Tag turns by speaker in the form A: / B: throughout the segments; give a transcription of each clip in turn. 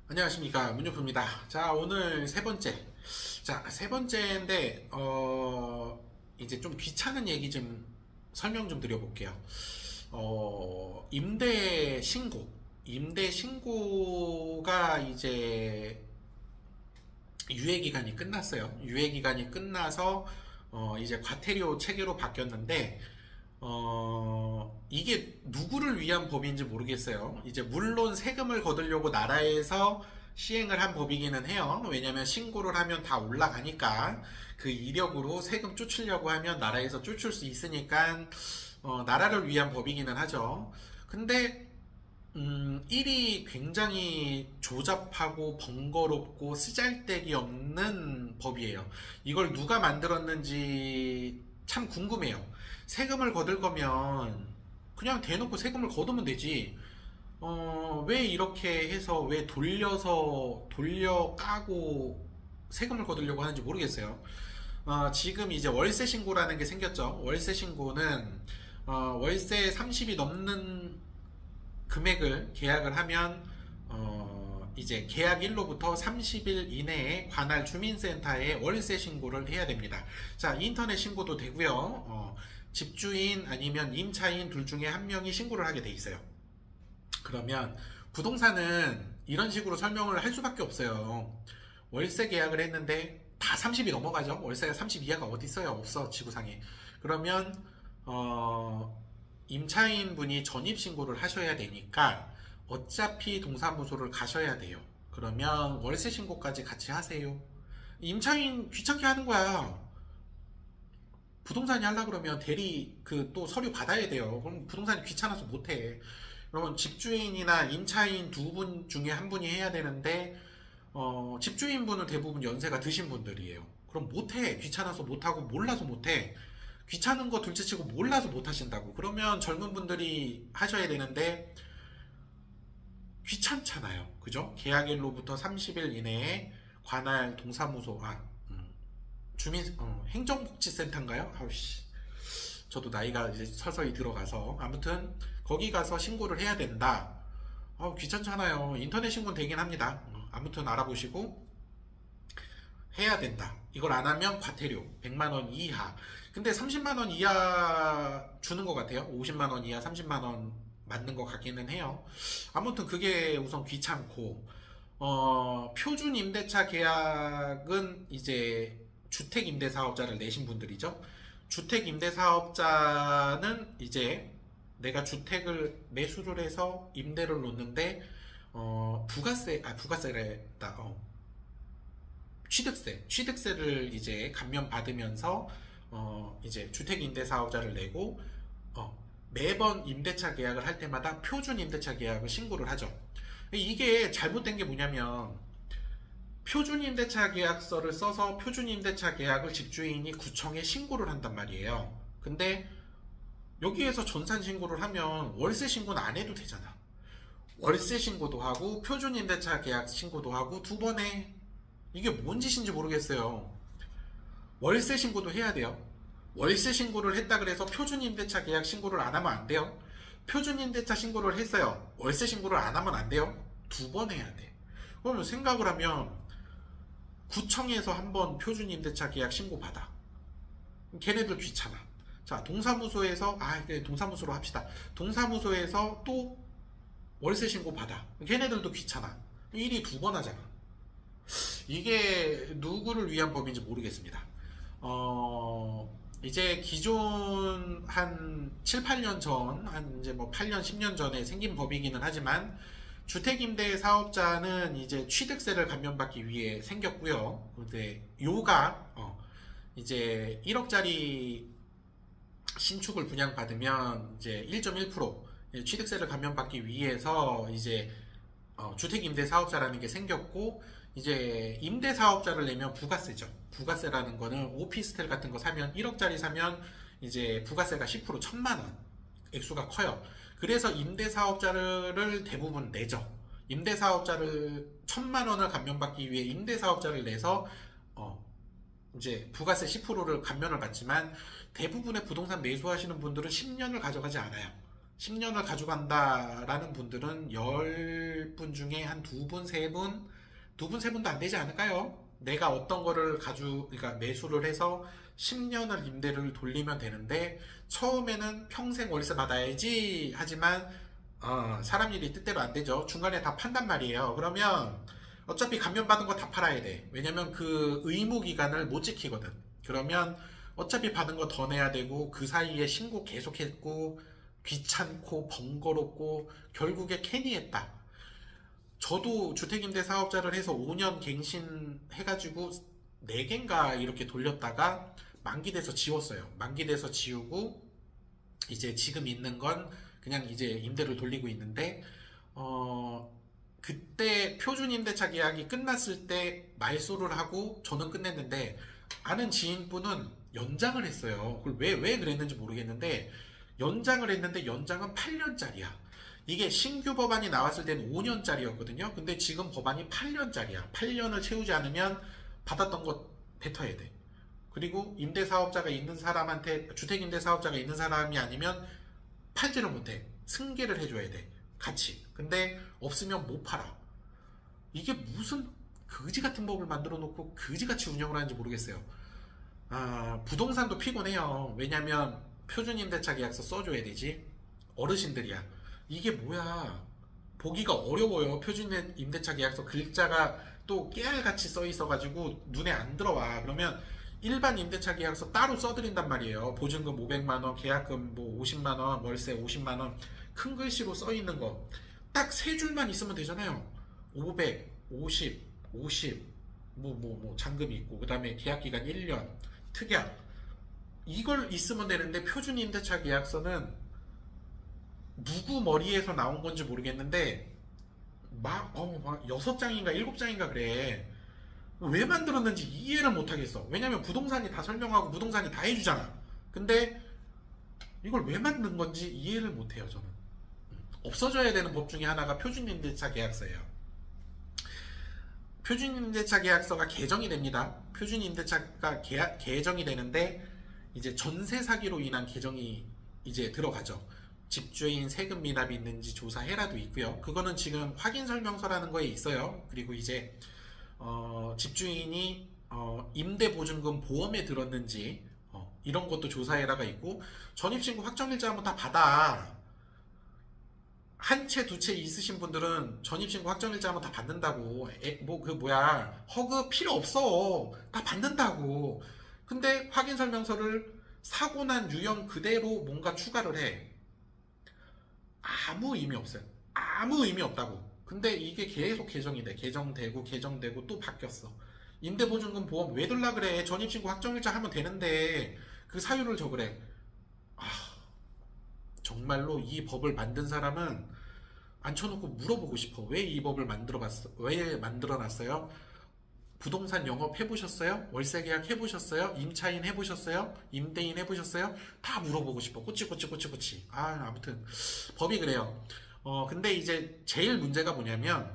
A: 안녕하십니까, 문유프입니다. 자, 오늘 세 번째. 자, 세 번째인데, 이제 좀 귀찮은 얘기 좀 설명 좀 드려볼게요. 임대 신고. 임대 신고가 이제 유예 기간이 끝났어요. 유예 기간이 끝나서, 이제 과태료 체계로 바뀌었는데, 이게 누구를 위한 법인지 모르겠어요. 이제 물론 세금을 거두려고 나라에서 시행을 한 법이기는 해요. 왜냐면 신고를 하면 다 올라가니까 그 이력으로 세금 쫓으려고 하면 나라에서 쫓을 수 있으니까 나라를 위한 법이기는 하죠. 근데 일이 굉장히 조잡하고 번거롭고 쓰잘데기 없는 법이에요. 이걸 누가 만들었는지 참 궁금해요. 세금을 거둘 거면 그냥 대놓고 세금을 거두면 되지. 왜 이렇게 해서 왜 돌려 까고 세금을 거두려고 하는지 모르겠어요. 지금 이제 월세 신고라는 게 생겼죠. 월세 신고는 월세 30이 넘는 금액을 계약을 하면 이제 계약일로부터 30일 이내에 관할 주민센터에 월세 신고를 해야 됩니다. 자, 인터넷 신고도 되고요. 집주인 아니면 임차인 둘 중에 한 명이 신고를 하게 돼 있어요. 그러면 부동산은 이런 식으로 설명을 할 수밖에 없어요. 월세 계약을 했는데 다 30이 넘어가죠. 월세가 30 이하가 어디 있어요? 없어, 지구상에. 그러면 임차인 분이 전입신고를 하셔야 되니까 어차피 동사무소를 가셔야 돼요. 그러면 월세 신고까지 같이 하세요. 임차인 귀찮게 하는 거야. 부동산이 하려고 그러면 대리 또 서류 받아야 돼요. 그럼 부동산이 귀찮아서 못해. 그러면 집주인이나 임차인 두 분 중에 한 분이 해야 되는데 집주인분은 대부분 연세가 드신 분들이에요. 그럼 못해. 귀찮아서 못하고 몰라서 못해. 귀찮은 거 둘째치고 몰라서 못하신다고. 그러면 젊은 분들이 하셔야 되는데 귀찮잖아요. 그죠? 계약일로부터 30일 이내에 관할 동사무소, 행정복지센터인가요? 아우씨. 저도 나이가 이제 서서히 들어가서. 아무튼, 거기 가서 신고를 해야 된다. 귀찮잖아요. 인터넷 신고는 되긴 합니다. 아무튼 알아보시고, 해야 된다. 이걸 안 하면 과태료 100만원 이하. 근데 30만원 이하 주는 것 같아요. 50만원 이하 30만원 맞는 것 같기는 해요. 아무튼 그게 우선 귀찮고, 표준 임대차 계약은 이제 주택 임대 사업자를 내신 분들이죠. 주택 임대 사업자는 이제 내가 주택을 매수를 해서 임대를 놓는데, 부가세랬다. 취득세를 이제 감면받으면서 이제 주택 임대 사업자를 내고 매번 임대차 계약을 할 때마다 표준 임대차 계약을 신고를 하죠. 이게 잘못된 게 뭐냐면 표준 임대차 계약서를 써서 표준 임대차 계약을 집주인이 구청에 신고를 한단 말이에요. 근데 여기에서 전산 신고를 하면 월세 신고는 안 해도 되잖아. 월세 신고도 하고 표준 임대차 계약 신고도 하고 두 번에 이게 뭔 짓인지 모르겠어요. 월세 신고도 해야 돼요. 월세 신고를 했다 그래서 표준 임대차 계약 신고를 안 하면 안 돼요. 표준 임대차 신고를 했어요. 월세 신고를 안 하면 안 돼요. 두 번 해야 돼. 그러면 생각을 하면 구청에서 한번 표준 임대차 계약 신고 받아. 걔네들 귀찮아. 자, 동사무소에서 그래, 동사무소로 합시다. 동사무소에서 또 월세 신고 받아. 걔네들도 귀찮아. 일이 두 번 하잖아. 이게 누구를 위한 법인지 모르겠습니다. 이제 기존 한 7, 8년 전, 한 이제 뭐 8년, 10년 전에 생긴 법이기는 하지만 주택임대 사업자는 이제 취득세를 감면받기 위해 생겼고요. 근데 요가 이제 1억짜리 신축을 분양받으면 이제 1.1% 취득세를 감면받기 위해서 이제 주택임대 사업자라는 게 생겼고, 이제 임대 사업자를 내면 부가세죠. 부가세라는 거는 오피스텔 같은 거 사면 1억짜리 사면 이제 부가세가 10% 1000만원 액수가 커요. 그래서 임대 사업자를 대부분 내죠. 임대 사업자를 1000만원을 감면받기 위해 임대 사업자를 내서 이제 부가세 10%를 감면을 받지만 대부분의 부동산 매수하시는 분들은 10년을 가져가지 않아요. 10년을 가져간다라는 분들은 10분 중에 한 2분, 3분, 2분, 3분도 안 되지 않을까요? 내가 어떤 거를 그러니까 매수를 해서 10년을 임대를 돌리면 되는데, 처음에는 평생 월세 받아야지 하지만 사람 일이 뜻대로 안 되죠. 중간에 다 판단 말이에요. 그러면 어차피 감면받은 거 다 팔아야 돼. 왜냐면 그 의무 기간을 못 지키거든. 그러면 어차피 받은 거 더 내야 되고, 그 사이에 신고 계속했고, 귀찮고 번거롭고 결국에 캐니했다. 저도 주택임대 사업자를 해서 5년 갱신해가지고 4개인가 이렇게 돌렸다가 만기돼서 지웠어요. 만기돼서 지우고 이제 지금 있는 건 그냥 이제 임대를 돌리고 있는데, 그때 표준 임대차 계약이 끝났을 때 말소를 하고 저는 끝냈는데, 아는 지인분은 연장을 했어요. 그걸 왜 그랬는지 모르겠는데, 연장을 했는데 연장은 8년짜리야. 이게 신규 법안이 나왔을 때는 5년짜리였거든요. 근데 지금 법안이 8년짜리야. 8년을 채우지 않으면 받았던 거 뱉어야 돼. 그리고 임대사업자가 있는 사람한테, 주택임대사업자가 있는 사람이 아니면 팔지를 못해. 승계를 해줘야 돼. 같이. 근데 없으면 못 팔아. 이게 무슨 거지 같은 법을 만들어 놓고 거지같이 운영을 하는지 모르겠어요. 부동산도 피곤해요. 왜냐면 표준임대차 계약서 써줘야 되지. 어르신들이야. 이게 뭐야. 보기가 어려워요. 표준임대차 계약서 글자가 또 깨알같이 써 있어가지고 눈에 안 들어와. 그러면 일반 임대차 계약서 따로 써드린단 말이에요. 보증금 500만원, 계약금 뭐 50만원, 월세 50만원, 큰 글씨로 써 있는 거 딱 3줄만 있으면 되잖아요. 500, 50, 50, 잔금이 있고, 그 다음에 계약기간 1년, 특약, 이걸 있으면 되는데, 표준 임대차 계약서는 누구 머리에서 나온 건지 모르겠는데 막 6장인가 7장인가 그래. 왜 만들었는지 이해를 못하겠어. 왜냐면 부동산이 다 설명하고 부동산이 다 해주잖아. 근데 이걸 왜 만든 건지 이해를 못해요. 저는 없어져야 되는 법 중에 하나가 표준임대차 계약서예요. 표준임대차 계약서가 개정이 됩니다. 표준임대차가 개정이 되는데, 이제 전세 사기로 인한 개정이 이제 들어가죠. 집주인 세금 미납이 있는지 조사해라도 있고요. 그거는 지금 확인 설명서라는 거에 있어요. 그리고 이제 집주인이 임대보증금 보험에 들었는지 이런 것도 조사해라가 있고, 전입신고 확정일자 한번 다 받아. 한 채, 두 채 있으신 분들은 전입신고 확정일자 한번 다 받는다고. 허그 필요 없어. 다 받는다고. 근데 확인 설명서를 사고 난 유형 그대로 뭔가 추가를 해. 아무 의미 없어요. 아무 의미 없다고. 근데 이게 계속 개정이 돼. 개정되고 또 바뀌었어. 임대보증금 보험 왜 들라 그래? 전입신고 확정일자 하면 되는데 그 사유를 적으래. 정말로 이 법을 만든 사람은 앉혀놓고 물어보고 싶어. 왜 이 법을 왜 만들어놨어요? 부동산 영업 해보셨어요? 월세 계약 해보셨어요? 임차인 해보셨어요? 임대인 해보셨어요? 다 물어보고 싶어. 꼬치. 아무튼 법이 그래요. 근데 이제 제일 문제가 뭐냐면,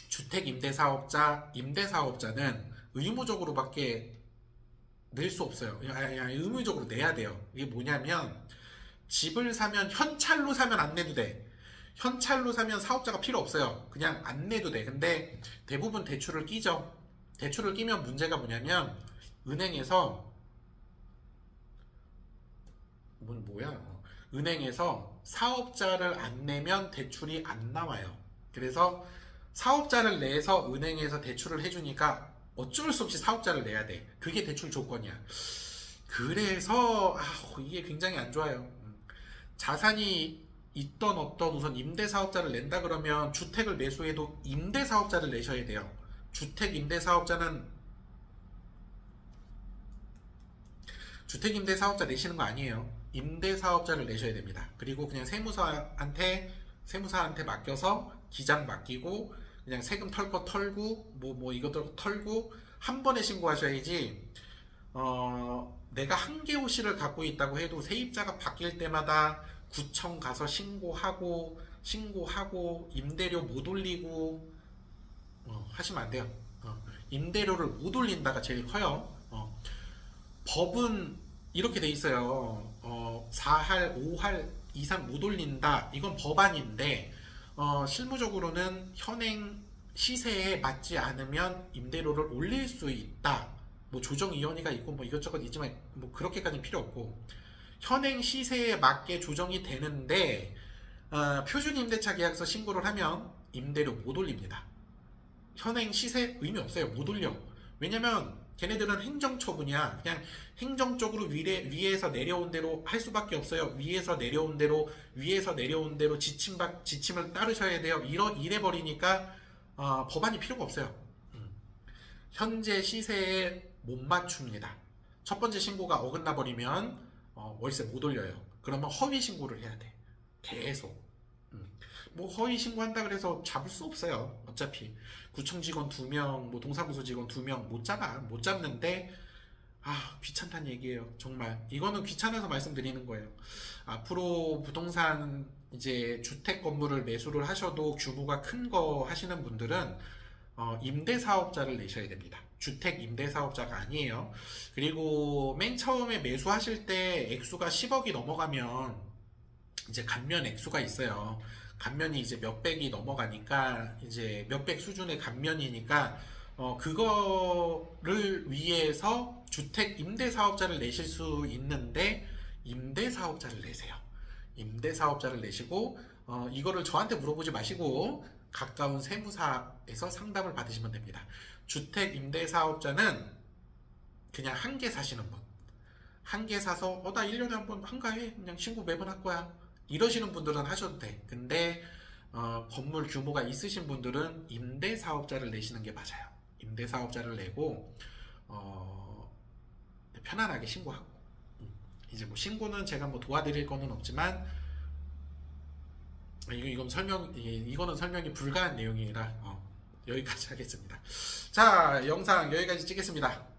A: 주택 임대사업자, 임대사업자는 의무적으로밖에 낼 수 없어요. 의무적으로 내야 돼요. 이게 뭐냐면, 집을 사면 현찰로 사면 안 내도 돼. 현찰로 사면 사업자가 필요 없어요. 그냥 안 내도 돼. 근데 대부분 대출을 끼죠. 대출을 끼면 문제가 뭐냐면, 은행에서 은행에서 사업자를 안 내면 대출이 안 나와요. 그래서 사업자를 내서 은행에서 대출을 해주니까 어쩔 수 없이 사업자를 내야 돼. 그게 대출 조건이야. 그래서 이게 굉장히 안 좋아요. 자산이 있던 없던 우선 임대사업자를 낸다 그러면 주택을 매수해도 임대사업자를 내셔야 돼요. 주택 임대사업자 내시는 거 아니에요. 임대사업자를 내셔야 됩니다. 그리고 그냥 세무사한테 맡겨서 기장 맡기고 그냥 세금 털 거 털고 이것도 털고 한 번에 신고하셔야지. 내가 한개호실을 갖고 있다고 해도 세입자가 바뀔 때마다 구청 가서 신고하고 임대료 못 올리고 하시면 안 돼요. 임대료를 못 올린다가 제일 커요. 법은 이렇게 돼 있어요. 4할, 5할 이상 못 올린다. 이건 법안인데 실무적으로는 현행 시세에 맞지 않으면 임대료를 올릴 수 있다. 뭐 조정위원회가 있고 뭐 이것저것 있지만 뭐 그렇게까지는 필요 없고, 현행 시세에 맞게 조정이 되는데 표준 임대차 계약서 신고를 하면 임대료 못 올립니다. 현행 시세 의미 없어요. 못 올려. 왜냐면 걔네들은 행정처분이야. 그냥 행정적으로 위에서 내려온 대로 할 수밖에 없어요. 위에서 내려온 대로 지침을 따르셔야 돼요. 이래 버리니까 법안이 필요가 없어요. 현재 시세에 못 맞춥니다. 첫 번째 신고가 어긋나 버리면 월세 못 올려요. 그러면 허위 신고를 해야 돼. 계속. 뭐 허위 신고한다 그래서 잡을 수 없어요. 어차피 구청 직원 2명, 뭐 동사무소 직원 2명 못 잡는데 귀찮다는 얘기예요. 정말 이거는 귀찮아서 말씀드리는 거예요. 앞으로 부동산 이제 주택 건물을 매수를 하셔도 규모가 큰 거 하시는 분들은 임대사업자를 내셔야 됩니다. 주택 임대사업자가 아니에요. 그리고 맨 처음에 매수하실 때 액수가 10억이 넘어가면 이제 감면 액수가 있어요. 감면이 이제 몇백이 넘어가니까 이제 몇백 수준의 감면이니까 그거를 위해서 주택 임대사업자를 내실 수 있는데 임대사업자를 내세요. 임대사업자를 내시고 이거를 저한테 물어보지 마시고 가까운 세무사에서 상담을 받으시면 됩니다. 주택 임대사업자는 그냥 한 개 사시는 분, 한 개 사서 나 1년에 한 번 한가해 그냥 신고 매번 할 거야 이러시는 분들은 하셔도 돼. 근데 건물 규모가 있으신 분들은 임대사업자를 내시는 게 맞아요. 임대사업자를 내고 편안하게 신고하고, 이제 뭐 신고는 제가 뭐 도와드릴 거는 없지만 이거는 설명이 불가한 내용이라 여기까지 하겠습니다. 자, 영상 여기까지 찍겠습니다.